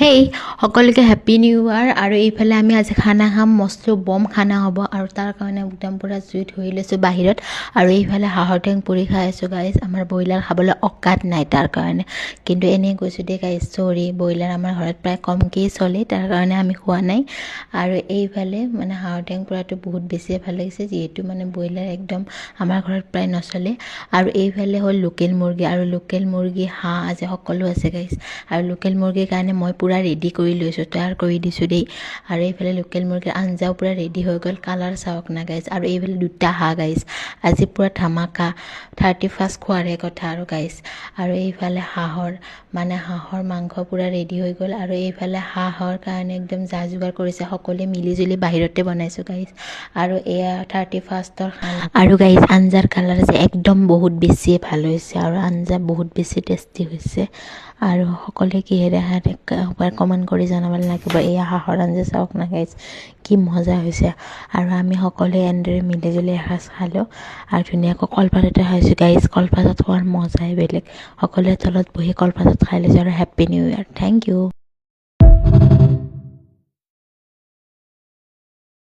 হেই সকলোকে happy new ইয়াৰ। আৰু এইফালে আমি আজি খানা খাম, মস্ত বম খানা হ'ব আৰু তাৰ কাৰণে একদম পূৰা জুই ধৰি লৈছোঁ বাহিৰত। আৰু এইফালে হাঁহৰ টেং পুৰি খাই আছোঁ গাইজ। আমাৰ ব্ৰইলাৰ খাবলৈ অকাত নাই তাৰ কাৰণে, কিন্তু এনেই কৈছোঁ দেই গাইজ, চৰি। ব্ৰইলাৰ আমাৰ ঘৰত প্ৰায় কমকেই চলে, তাৰ কাৰণে আমি খোৱা নাই। আৰু এইফালে মানে হাঁহৰ টেং পুৰাটো বহুত বেছিয়ে ভাল লাগিছে, যিহেতু মানে ব্ৰইলাৰ একদম আমাৰ ঘৰত প্ৰায় নচলে। আৰু এইফালে হ'ল লোকেল মুৰ্গী, আৰু লোকেল মুৰ্গী হাঁহ আজি সকলো আছে গাইজ। আৰু লোকেল মুৰ্গীৰ কাৰণে মই পূৰা ৰেডি কৰি লৈছোঁ, তৈয়াৰ কৰি দিছোঁ দেই। আৰু এইফালে লোকেল মুৰ্গীৰ আঞ্জাও পূৰা ৰেডি হৈ গ'ল, কালাৰ চাওক না গাইজ। আৰু এইফালে দুটা হাঁহ গাইজ, আজি পূৰা ধামাকা 31st খোৱাৰহে কথা আৰু গাইজ। আৰু এইফালে হাঁহৰ মাংস পূৰা ৰেডি হৈ গ'ল। আৰু এইফালে হাঁহৰ কাৰণে একদম যা যোগাৰ কৰিছে, সকলোৱে মিলিজুলি বাহিৰতে বনাইছোঁ গাইজ। আৰু এয়া 31st খানা। আৰু গাইজ আঞ্জাৰ কালাৰ যে একদম বহুত বেছিয়ে ভাল হৈছে, আৰু আঞ্জা বহুত বেছি টেষ্টি হৈছে। আৰু সকলোৱে কিহেৰে খায় একবাৰ কমেণ্ট কৰি জনাব লাগিব। এয়া হাঁহৰ আঞ্জা চাওক না গাইজ, কি মজা হৈছে। আৰু আমি সকলোৱে এনেদৰে মিলিজুলি এসাঁজ খালোঁ, আৰু ধুনীয়াকৈ কলপাততে খাইছোঁ গাইজ। কলপাতত খোৱাৰ মজাই বেলেগ। সকলোৱে তলত বহি কলপাতত খাই লৈছোঁ। আৰু happy new year, thank U.